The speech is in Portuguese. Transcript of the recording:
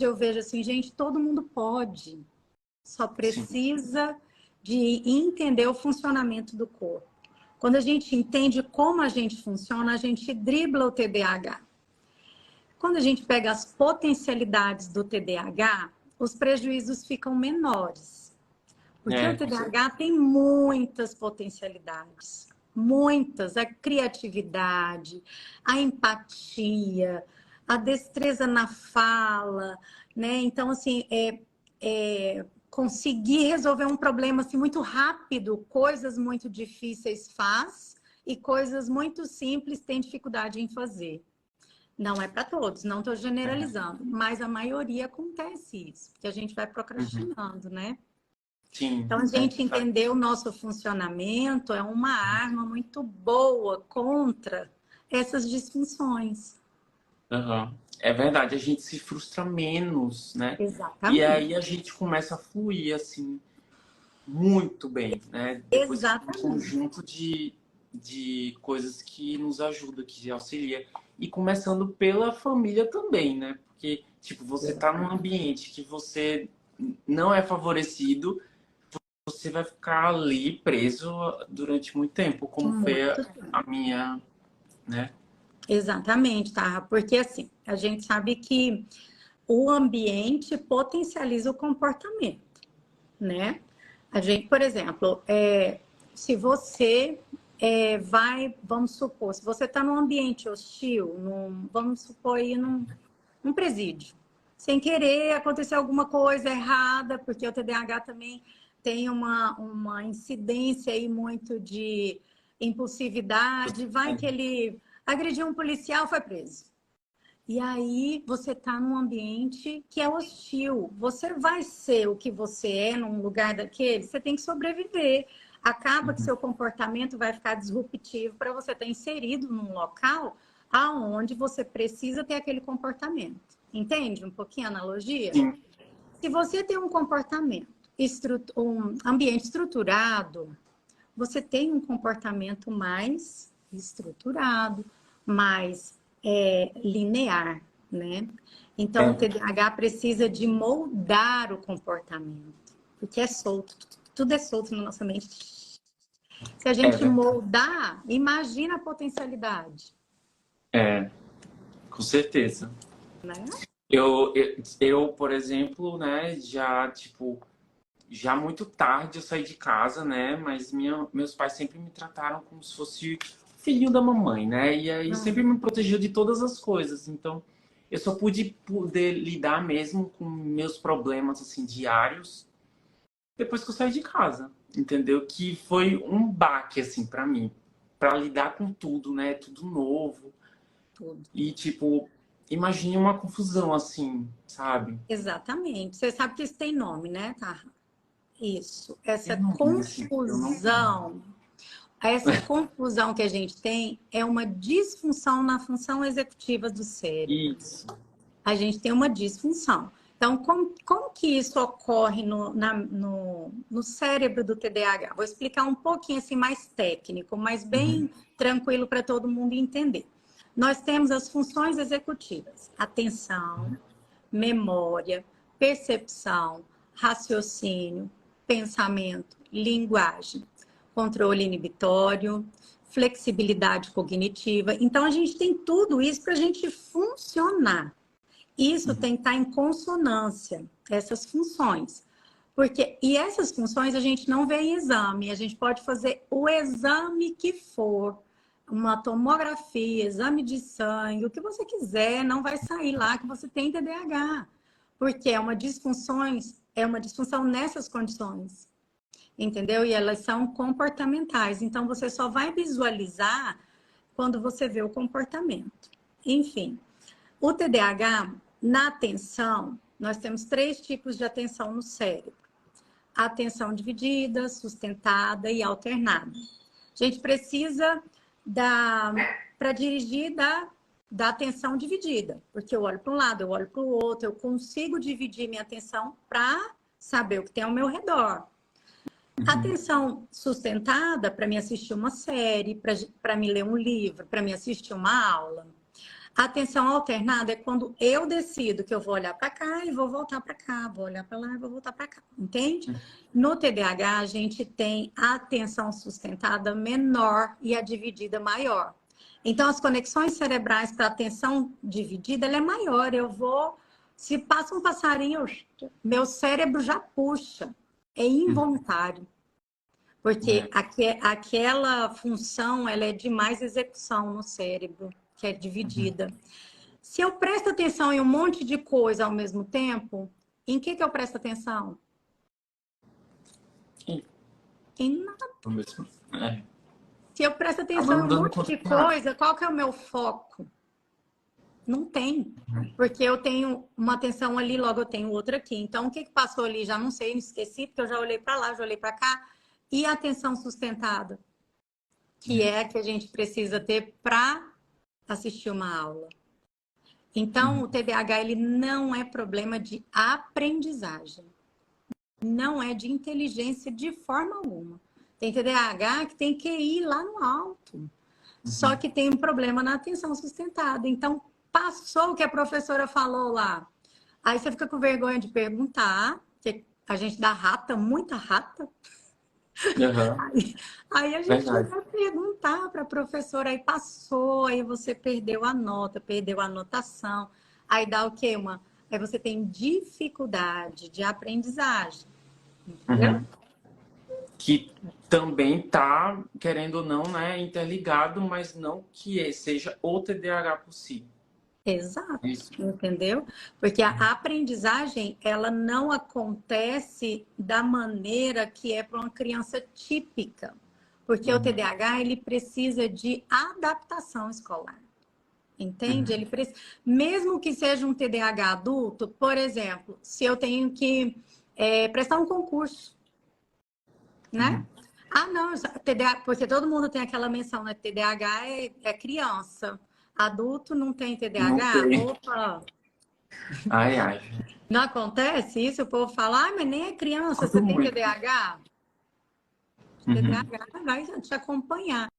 eu vejo assim, gente, todo mundo pode. Só Sim. precisa de entender o funcionamento do corpo. Quando a gente entende como a gente funciona, a gente dribla o TDAH. Quando a gente pega as potencialidades do TDAH, os prejuízos ficam menores. Porque o Com certeza. TDAH tem muitas potencialidades. Muitas. A criatividade, a empatia, a destreza na fala, né? Então, assim, conseguir resolver um problema assim, muito rápido, coisas muito difíceis faz e coisas muito simples tem dificuldade em fazer. Não é para todos, não estou É. generalizando, mas a maioria acontece isso, porque a gente vai Uhum. procrastinando, né? Sim, Então, a é gente verdade. entender o nosso funcionamento é uma arma muito boa contra essas disfunções. Aham. É verdade, a gente se frustra menos, né? E aí a Exatamente. gente começa a fluir, assim, muito bem, né? Depois que tem um Exatamente. conjunto de coisas que nos ajuda, que auxilia. E começando pela família também, né? Porque, tipo, você tá num ambiente que você não é favorecido, você vai ficar ali preso durante muito tempo, como foi Muito. a minha, né? Exatamente, tá? Porque assim, a gente sabe que o ambiente potencializa o comportamento, né? A gente, por exemplo, se você vamos supor, se você está num ambiente hostil, vamos supor aí num presídio, sem querer acontecer alguma coisa errada, porque o TDAH também tem uma incidência aí muito de impulsividade, vai que ele agrediu um policial, foi preso. E aí você está num ambiente que é hostil. Você vai ser o que você é num lugar daquele, você tem que sobreviver. Acaba que seu comportamento vai ficar disruptivo para você estar inserido num local aonde você precisa ter aquele comportamento. Entende um pouquinho a analogia? Sim, Se você tem um comportamento, um ambiente estruturado, você tem um comportamento mais estruturado, mais linear, né? Então, o é, TDAH precisa de moldar o comportamento, porque é solto, tudo é solto na nossa mente. Se a é gente verdade. moldar, imagina a potencialidade, É, com certeza. né? Por exemplo, né, já, tipo, já muito tarde eu saí de casa, né, mas meus pais sempre me trataram como se fosse filhinho da mamãe, né, e aí sempre Uhum. me protegeu de todas as coisas, então eu só pude poder lidar mesmo com meus problemas, assim, diários depois que eu saí de casa, entendeu? Que foi um baque, assim, pra mim, pra lidar com tudo, né, tudo novo, Tudo. e, tipo, imagine uma confusão assim, sabe? Exatamente. Você sabe que isso tem nome, né, tá? Isso. Eu não, assim, eu não. Essa confusão que a gente tem é uma disfunção na função executiva do cérebro. Isso. A gente tem uma disfunção. Então, como que isso ocorre no cérebro do TDAH? Vou explicar um pouquinho assim mais técnico, mas bem Uhum. tranquilo para todo mundo entender. Nós temos as funções executivas: atenção, memória, percepção, raciocínio, pensamento, linguagem, controle inibitório, flexibilidade cognitiva. Então, a gente tem tudo isso para a gente funcionar. Isso tem que estar em consonância, essas funções. E essas funções a gente não vê em exame, a gente pode fazer o exame que for, uma tomografia, exame de sangue, o que você quiser, não vai sair lá que você tem TDAH, porque é uma disfunção nessas condições, entendeu? E elas são comportamentais, então você só vai visualizar quando você vê o comportamento. Enfim, o TDAH, na atenção, nós temos 3 tipos de atenção no cérebro: atenção dividida, sustentada e alternada. A gente precisa para dirigir da atenção dividida, porque eu olho para um lado, eu olho para o outro, eu consigo dividir minha atenção para saber o que tem ao meu redor. Atenção sustentada para me assistir uma série, para me ler um livro, para me assistir uma aula. A atenção alternada é quando eu decido que eu vou olhar para cá e vou voltar para cá, vou olhar para lá e vou voltar para cá, entende? No TDAH, a gente tem a atenção sustentada menor e a dividida maior. Então, as conexões cerebrais para a atenção dividida, ela é maior. Eu vou... Se passa um passarinho, meu cérebro já puxa. É involuntário. Porque aquela função, ela é de mais execução no cérebro, que é dividida. Se eu presto atenção em um monte de coisa ao mesmo tempo, em que eu presto atenção? Em nada. Se eu presto atenção em um monte de coisa, qual que é o meu foco? Não tem. Porque eu tenho uma atenção ali, logo eu tenho outra aqui. Então, o que passou ali? Já não sei, esqueci, porque eu já olhei para lá, já olhei para cá. E a atenção sustentada? Que é a que a gente precisa ter para assistir uma aula. Então, o TDAH, ele não é problema de aprendizagem. Não é de inteligência de forma alguma. Tem TDAH que tem que ir lá no alto. Só que tem um problema na atenção sustentada. Então, passou o que a professora falou lá. Aí você fica com vergonha de perguntar, porque a gente dá rata, muita rata. Aí a gente vai perguntar para a professora, aí passou, aí você perdeu a nota, perdeu a anotação. Aí dá o quê? Aí você tem dificuldade de aprendizagem. Entendeu? Que também tá, querendo ou não, né, interligado, mas não que seja o TDAH por si. Exato, entendeu? Porque a aprendizagem, ela não acontece da maneira que é para uma criança típica. Porque o TDAH, ele precisa de adaptação escolar. Entende? Ele precisa... Mesmo que seja um TDAH adulto, por exemplo, se eu tenho que prestar um concurso, né? Ah, não, TDAH, porque todo mundo tem aquela menção, né? TDAH é criança. Adulto não tem TDAH? Não tem. Opa! Ai. Não acontece isso? O povo fala, mas nem é criança, você tem TDAH? TDAH vai te acompanhar.